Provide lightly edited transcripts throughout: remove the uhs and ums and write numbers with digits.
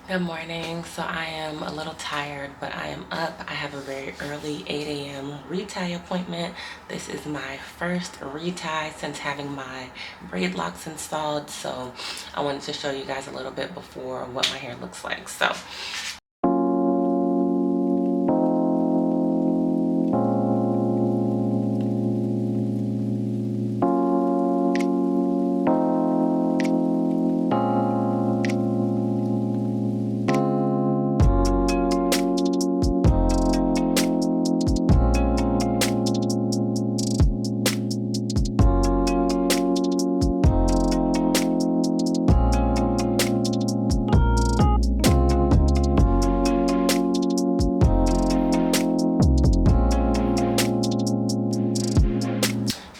Good morning. So I am a little tired, but I am up. I have a very early 8 a.m. retie appointment. This is my first retie since having my Braidlocs installed. So I wanted to show you guys a little bit before what my hair looks like. So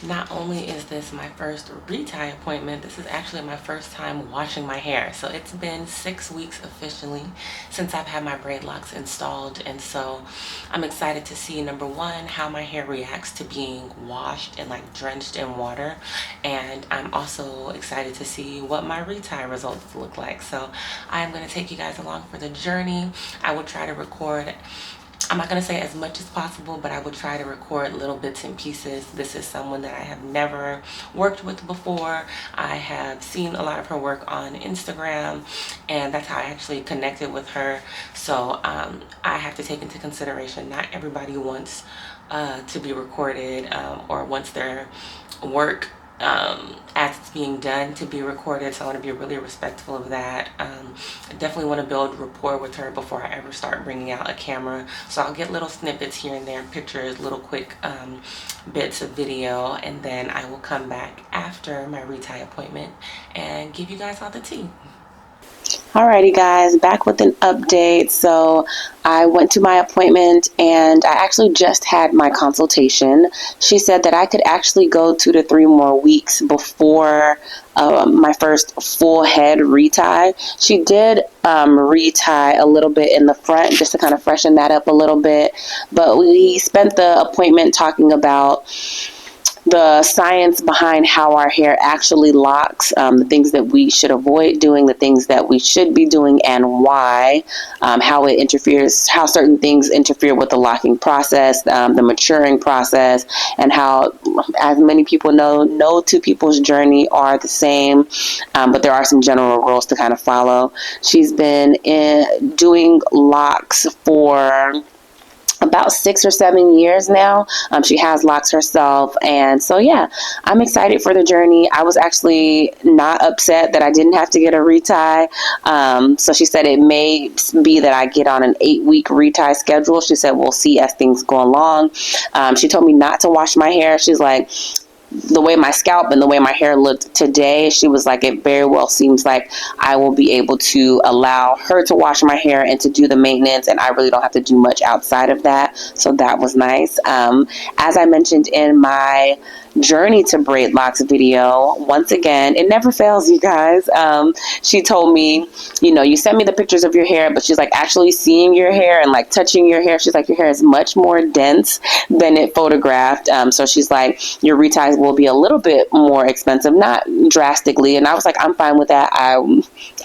not only is this my first retie appointment, this is actually my first time washing my hair. So it's been 6 weeks officially since I've had my Braidlocs installed. And so I'm excited to see, number one, how my hair reacts to being washed and like drenched in water. And I'm also excited to see what my retie results look like. So I'm going to take you guys along for the journey. I will try to record, I'm not going to say as much as possible, but I would try to record little bits and pieces. This is someone that I have never worked with before. I have seen a lot of her work on Instagram, and that's how I actually connected with her. So I have to take into consideration not everybody wants to be recorded or wants their work as it's being done to be recorded. So I want to be really respectful of that. I definitely want to build rapport with her before I ever start bringing out a camera. So I'll get little snippets here and there, pictures, little quick bits of video, and then I will come back after my retie appointment and give you guys all the tea. Alrighty guys, back with an update. So I went to my appointment and I actually just had my consultation. She said that I could actually go 2 to 3 more weeks before my first full head retie. She did retie a little bit in the front just to kind of freshen that up a little bit. But we spent the appointment talking about the science behind how our hair actually locks, the things that we should avoid doing, the things that we should be doing, and why, how it interferes, how certain things interfere with the locking process, the maturing process, and how, as many people know, no two people's journey are the same, but there are some general rules to kind of follow. She's been doing locks for about 6 or 7 years now. She has locks herself. And so, yeah, I'm excited for the journey. I was actually not upset that I didn't have to get a retie. So she said it may be that I get on an 8-week retie schedule. She said, we'll see as things go along. She told me not to wash my hair. She's like, the way my scalp and the way my hair looked today, she was like, it very well seems like I will be able to allow her to wash my hair and to do the maintenance, and I really don't have to do much outside of that. So that was nice. As I mentioned in my journey to braidlocks video, once again, it never fails, you guys. She told me, you sent me the pictures of your hair, but she's like, actually seeing your hair and like touching your hair, she's like, your hair is much more dense than it photographed. So she's like, your reties will be a little bit more expensive, not drastically. And I was like, I'm fine with that.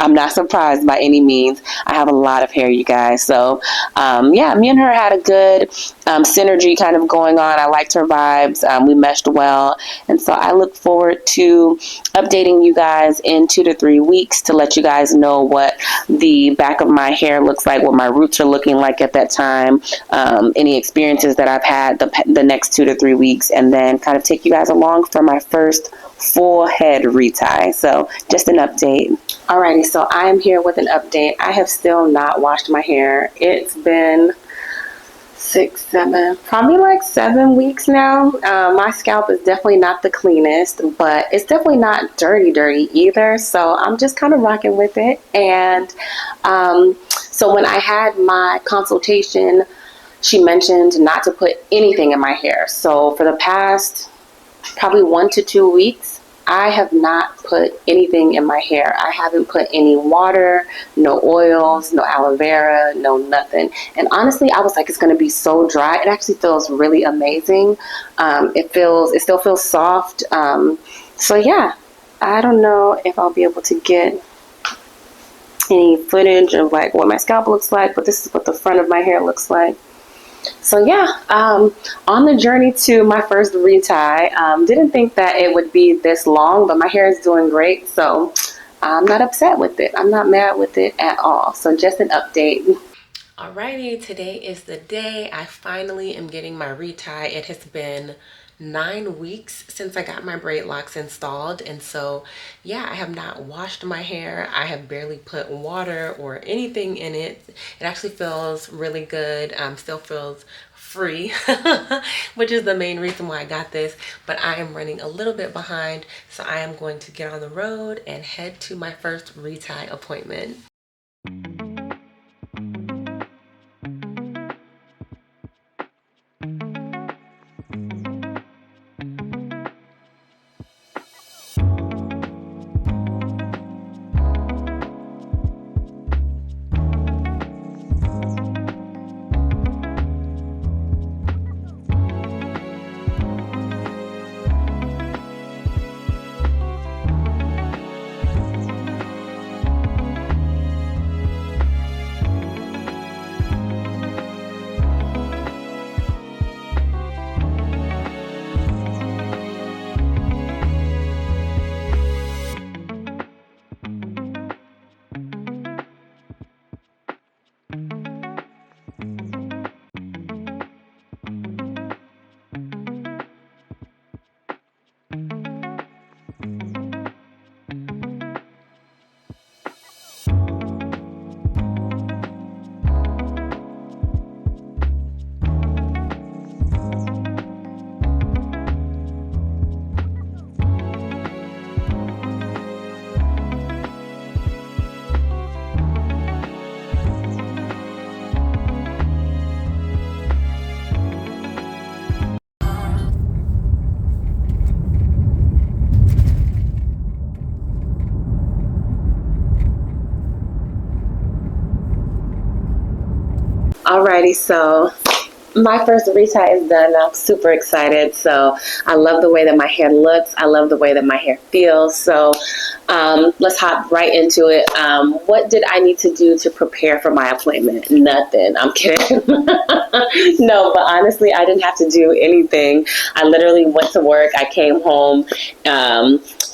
I'm not surprised by any means. I have a lot of hair, you guys. So yeah, me and her had a good synergy kind of going on. I liked her vibes. We meshed well. And so I look forward to updating you guys in 2 to 3 weeks to let you guys know what the back of my hair looks like, what my roots are looking like at that time, any experiences that I've had the next 2 to 3 weeks, and then kind of take you guys along for my first full head retie. So just an update. Alrighty, so I am here with an update. I have still not washed my hair. It's been 6, 7, probably like 7 weeks now. My scalp is definitely not the cleanest, but it's definitely not dirty either. So I'm just kind of rocking with it. And so when I had my consultation, she mentioned not to put anything in my hair. So for the past probably 1 to 2 weeks, I have not put anything in my hair. I haven't put any water, no oils, no aloe vera, no nothing. And honestly, I was like, it's going to be so dry. It actually feels really amazing. It still feels soft. So yeah, I don't know if I'll be able to get any footage of like what my scalp looks like, but this is what the front of my hair looks like. So yeah, on the journey to my first retie, didn't think that it would be this long, but my hair is doing great, so I'm not upset with it. I'm not mad with it at all. So just an update. Alrighty, today is the day I finally am getting my retie. It has been 9 weeks since I got my braid locks installed, and so yeah, I have not washed my hair. I have barely put water or anything in it. It actually feels really good. Still feels free, which is the main reason why I got this, but I am running a little bit behind, so I am going to get on the road and head to my first retie appointment. Alrighty, so my first retie is done. I'm super excited. So I love the way that my hair looks. I love the way that my hair feels. So let's hop right into it. What did I need to do to prepare for my appointment? Nothing. I'm kidding. No, but honestly, I didn't have to do anything. I literally went to work. I came home,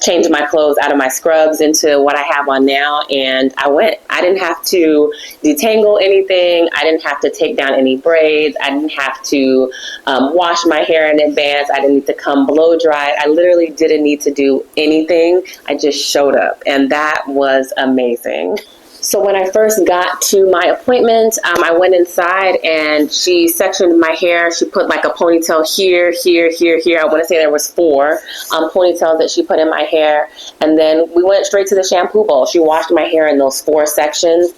changed my clothes out of my scrubs into what I have on now, and I went. I didn't have to detangle anything. I didn't have to take down any braids. I didn't have to wash my hair in advance. I didn't need to come blow dry. I literally didn't need to do anything. I just showed up, and that was amazing. So when I first got to my appointment, I went inside and she sectioned my hair. She put like a ponytail here, here, here, here. I want to say there was 4 ponytails that she put in my hair. And then we went straight to the shampoo bowl. She washed my hair in those 4 sections.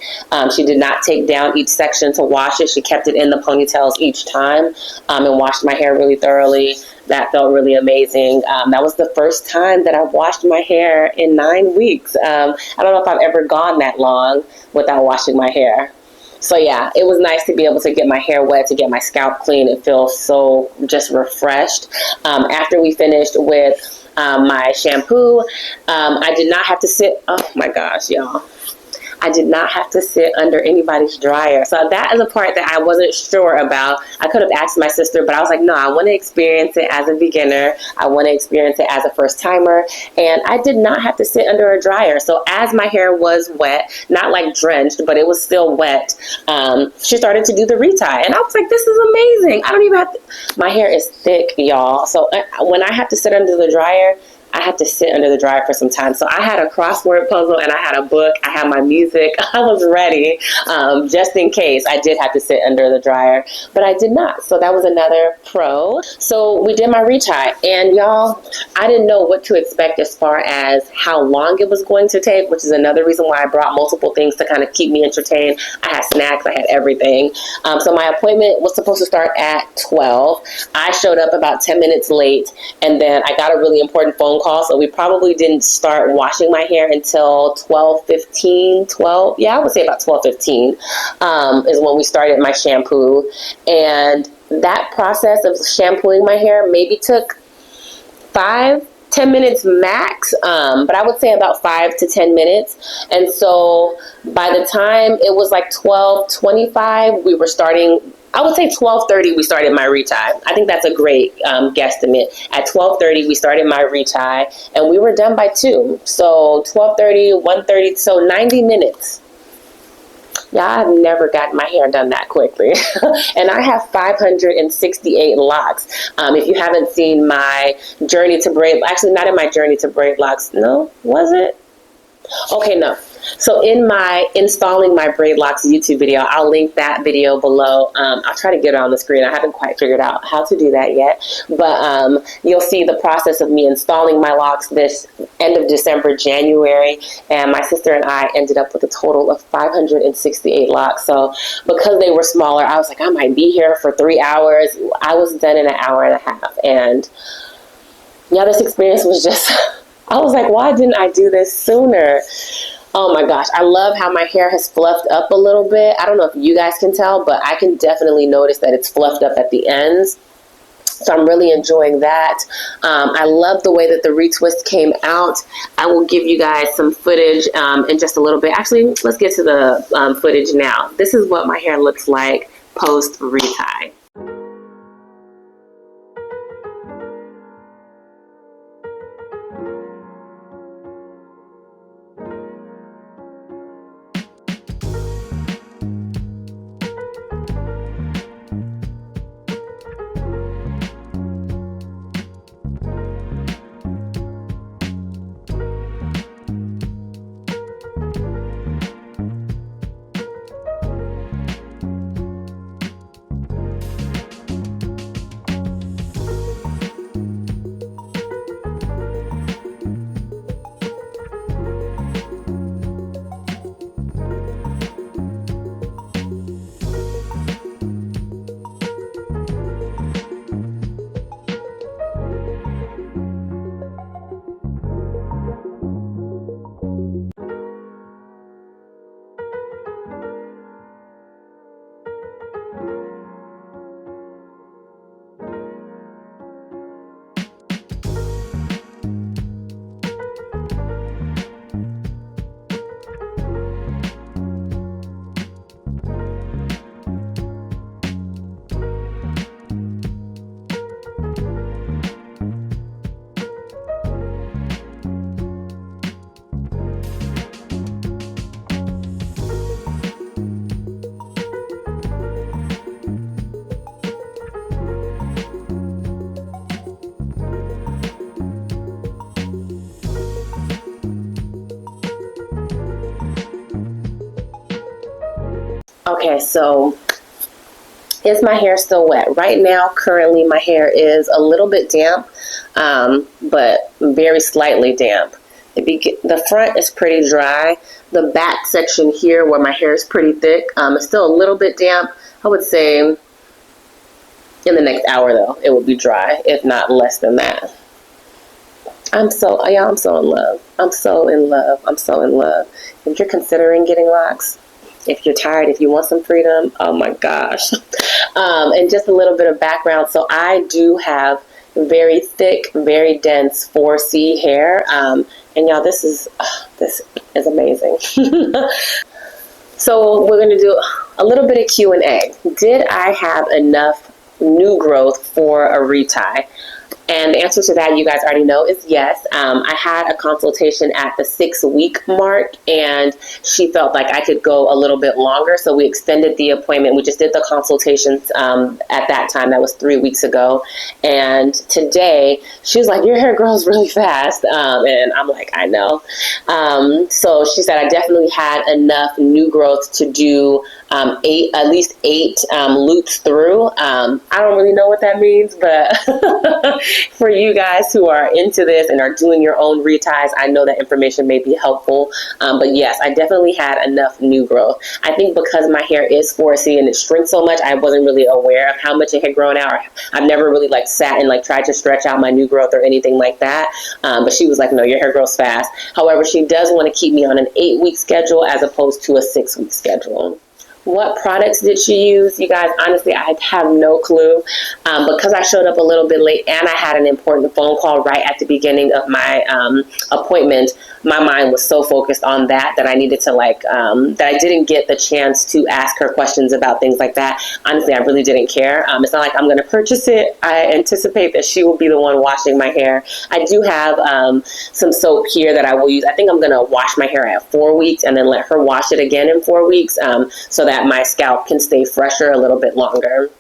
She did not take down each section to wash it. She kept it in the ponytails each time and washed my hair really thoroughly. That felt really amazing. That was the first time that I washed my hair in 9 weeks. I don't know if I've ever gone that long without washing my hair. So yeah, it was nice to be able to get my hair wet, to get my scalp clean. It feels so just refreshed. After we finished with my shampoo, I did not have to sit, oh my gosh, y'all. I did not have to sit under anybody's dryer. So that is a part that I wasn't sure about. I could have asked my sister, but I was like, no, I want to experience it as a beginner. I want to experience it as a first timer. And I did not have to sit under a dryer. So as my hair was wet, not like drenched, but it was still wet, she started to do the retie. And I was like, this is amazing. I don't even have to, my hair is thick, y'all. So when I have to sit under the dryer, I had to sit under the dryer for some time. So I had a crossword puzzle and I had a book. I had my music. I was ready just in case I did have to sit under the dryer, but I did not. So that was another pro. So we did my retie, and y'all, I didn't know what to expect as far as how long it was going to take, which is another reason why I brought multiple things to kind of keep me entertained. I had snacks. I had everything. So my appointment was supposed to start at 12. I showed up about 10 minutes late, and then I got a really important phone call. So we probably didn't start washing my hair until 12:15, 12. Yeah, I would say about 12:15 is when we started my shampoo. And that process of shampooing my hair maybe took 5-10 10 minutes max, but I would say about 5 to 10 minutes. And so by the time it was like 12:25, we were starting. I would say 12:30 we started my retie. I think that's a great guesstimate. At 12:30 we started my retie, and we were done by 2. So 12:30, 1:30, so 90 minutes. Yeah, I've never gotten my hair done that quickly. And I have 568 locks. If you haven't seen my journey to braid, actually not in my journey to braidlocs. No, was it? Okay, no. So in my installing my Braidlocs YouTube video, I'll link that video below. I'll try to get it on the screen. I haven't quite figured out how to do that yet, but you'll see the process of me installing my locks this end of December, January, and my sister and I ended up with a total of 568 locks. So because they were smaller, I was like, I might be here for 3 hours. I was done in an hour and a half, and yeah, this experience was just, I was like, why didn't I do this sooner? Oh my gosh, I love how my hair has fluffed up a little bit. I don't know if you guys can tell, but I can definitely notice that it's fluffed up at the ends. So I'm really enjoying that. I love the way that the retwist came out. I will give you guys some footage in just a little bit. Actually, let's get to the footage now. This is what my hair looks like post-retie. Okay, so is my hair still wet? Right now, currently, my hair is a little bit damp, but very slightly damp. The front is pretty dry. The back section here where my hair is pretty thick is still a little bit damp. I would say in the next hour, though, it will be dry, if not less than that. I'm so in love. I'm so in love. I'm so in love. If you're considering getting locks, if you're tired, if you want some freedom, oh my gosh. And just a little bit of background. So I do have very thick, very dense 4C hair. And y'all, this is amazing. So we're going to do a little bit of Q&A. Did I have enough new growth for a retie? And the answer to that, you guys already know, is yes. I had a consultation at the 6-week mark, and she felt like I could go a little bit longer. So we extended the appointment. We just did the consultations at that time. That was 3 weeks ago. And today, she was like, your hair grows really fast. And I'm like, I know. So she said I definitely had enough new growth to do at least eight loops through. I don't really know what that means, but for you guys who are into this and are doing your own reties, I know that information may be helpful. But yes, I definitely had enough new growth. I think because my hair is 4C and it shrinks so much, I wasn't really aware of how much it had grown out. I've never really sat and tried to stretch out my new growth or anything like that. But she was like, no, your hair grows fast. However, she does want to keep me on an 8-week schedule as opposed to a 6-week schedule. What products did she use? You guys, honestly, I have no clue. Because I showed up a little bit late and I had an important phone call right at the beginning of my appointment, my mind was so focused on that I needed to that I didn't get the chance to ask her questions about things like that. Honestly, I really didn't care. It's not like I'm going to purchase it. I anticipate that she will be the one washing my hair. I do have some soap here that I will use. I think I'm going to wash my hair at 4 weeks and then let her wash it again in 4 weeks so that my scalp can stay fresher a little bit longer.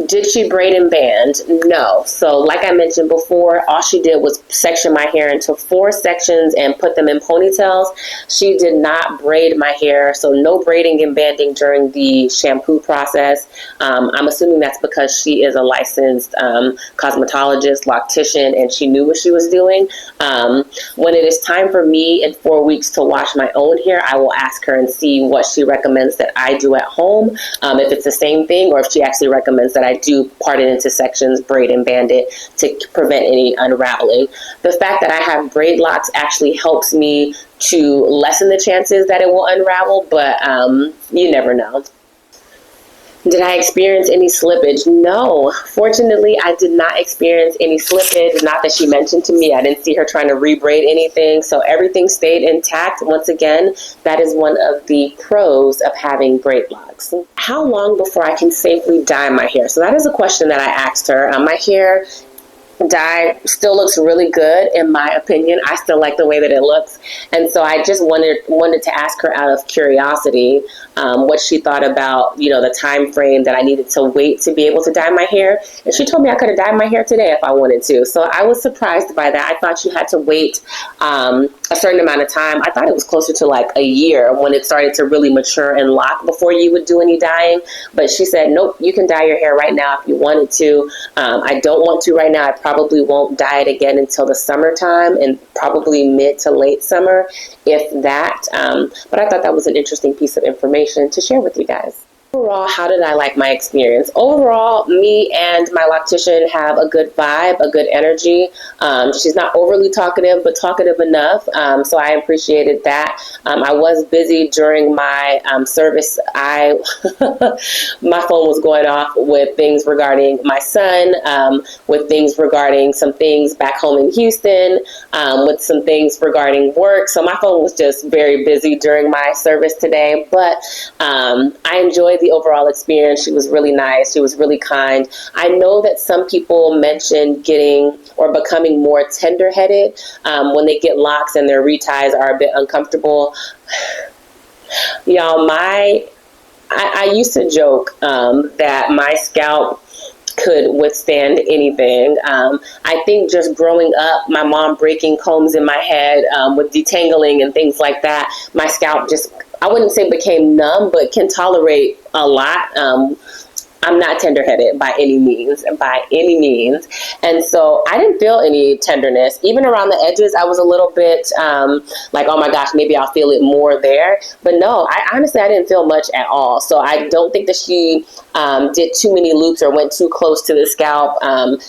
Did she braid and band? No. So like I mentioned before, all she did was section my hair into 4 sections and put them in ponytails. She did not braid my hair, so no braiding and banding during the shampoo process. I'm assuming that's because she is a licensed cosmetologist, loctician, and she knew what she was doing. When it is time for me in 4 weeks to wash my own hair, I will ask her and see what she recommends that I do at home, if it's the same thing or if she actually recommends that I do part it into sections, braid and band it to prevent any unraveling. The fact that I have braid locks actually helps me to lessen the chances that it will unravel, but you never know. Did I experience any slippage? No. Fortunately, I did not experience any slippage. Not that she mentioned to me. I didn't see her trying to rebraid anything. So everything stayed intact. Once again, that is one of the pros of having braid locks. How long before I can safely dye my hair? So that is a question that I asked her. My hair dye still looks really good in my opinion. I still like the way that it looks, and so I just wanted to ask her out of curiosity what she thought about the time frame that I needed to wait to be able to dye my hair. And she told me I could have dyed my hair today if I wanted to. So I was surprised by that. I thought you had to wait a certain amount of time. I thought it was closer to like a year when it started to really mature and lock before you would do any dyeing. But she said, nope, you can dye your hair right now if you wanted to. I don't want to right now. I probably won't dye it again until the summertime and probably mid to late summer, if that. But I thought that was an interesting piece of information to share with you guys. Overall, how did I like my experience? Overall, me and my loctician have a good vibe, a good energy. She's not overly talkative, but talkative enough. So I appreciated that. I was busy during my service. My phone was going off with things regarding my son, with things regarding some things back home in Houston, with some things regarding work. So my phone was just very busy during my service today. But I enjoyed the overall experience. She was really nice. She was really kind. I know that some people mentioned getting or becoming more tender-headed when they get locks and their reties are a bit uncomfortable. Y'all, I used to joke that my scalp could withstand anything. I think just growing up, my mom breaking combs in my head with detangling and things like that, my scalp just, I wouldn't say became numb, but can tolerate a lot. I'm not tender-headed by any means. And so I didn't feel any tenderness. Even around the edges, I was a little bit like, oh my gosh, maybe I'll feel it more there. But no, I didn't feel much at all. So I don't think that she did too many loops or went too close to the scalp.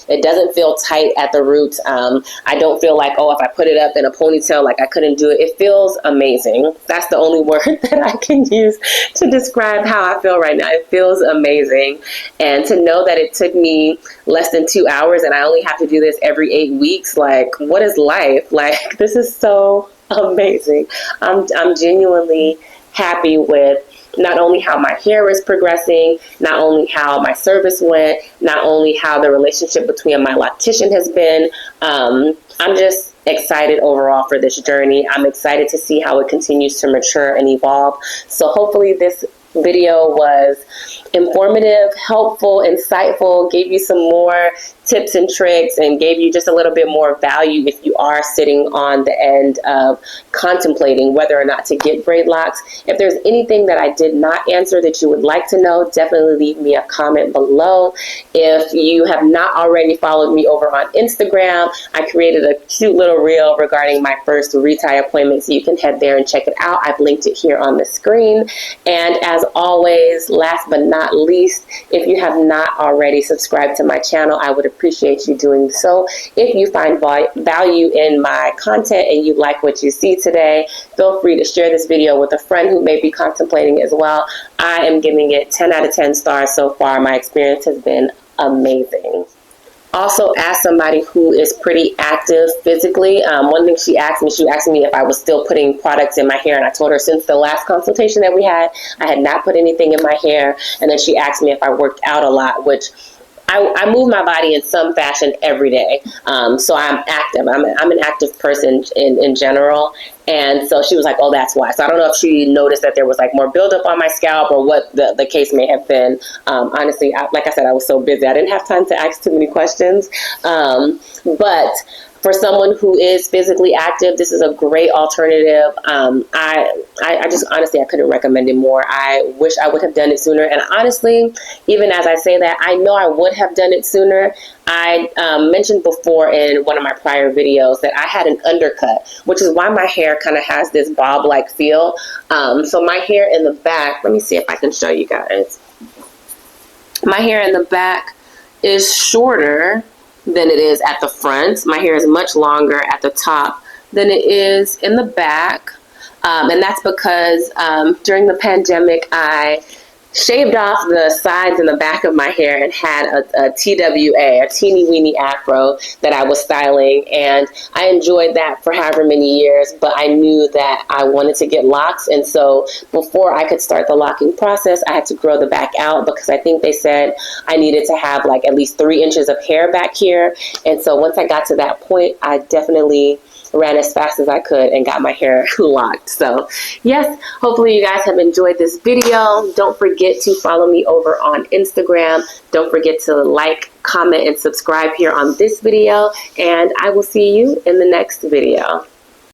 It doesn't feel tight at the roots. I don't feel like, oh, if I put it up in a ponytail, like I couldn't do it. It feels amazing. That's the only word that I can use to describe how I feel right now. It feels amazing. And to know that it took me less than 2 hours and I only have to do this every 8 weeks, like, what is life? Like, this is so amazing. I'm genuinely happy with not only how my hair is progressing, not only how my service went, not only how the relationship between my loctician has been. I'm just excited overall for this journey. I'm excited to see how it continues to mature and evolve. So hopefully this video was informative, helpful, insightful, gave you some more tips and tricks, and gave you just a little bit more value if you are sitting on the end of contemplating whether or not to get braid locks. If there's anything that I did not answer that you would like to know, definitely leave me a comment below. If you have not already followed me over on Instagram, I created a cute little reel regarding my first retie appointment, so you can head there and check it out. I've linked it here on the screen. And as always, last but not least, if you have not already subscribed to my channel, I would appreciate appreciate you doing so. If you find value in my content and you like what you see today, feel free to share this video with a friend who may be contemplating as well. I am giving it 10 out of 10 stars so far. My experience has been amazing. Also, as somebody who is pretty active physically, one thing she asked me if I was still putting products in my hair, and I told her since the last consultation that we had, I had not put anything in my hair. And then she asked me if I worked out a lot, which I move my body in some fashion every day. So I'm active. I'm an active person in general. And so she was like, oh, that's why. So I don't know if she noticed that there was like more buildup on my scalp or what the case may have been. Honestly, like I said, I was so busy. I didn't have time to ask too many questions. But for someone who is physically active, this is a great alternative. I just honestly, I couldn't recommend it more. I wish I would have done it sooner. And honestly, even as I say that, I know I would have done it sooner. I mentioned before in one of my prior videos that I had an undercut, which is why my hair kind of has this bob-like feel. So my hair in the back, let me see if I can show you guys. My hair in the back is shorter than it is at the front. My hair is much longer at the top than it is in the back. And that's because during the pandemic, I shaved off the sides and the back of my hair and had a TWA, a teeny weeny afro that I was styling. And I enjoyed that for however many years, but I knew that I wanted to get locks. And so before I could start the locking process, I had to grow the back out because I think they said I needed to have like at least 3 inches of hair back here. And so once I got to that point, I definitely ran as fast as I could and got my hair locked. So yes, hopefully you guys have enjoyed this video. Don't forget to follow me over on Instagram. Don't forget to like, comment, and subscribe here on this video. And I will see you in the next video.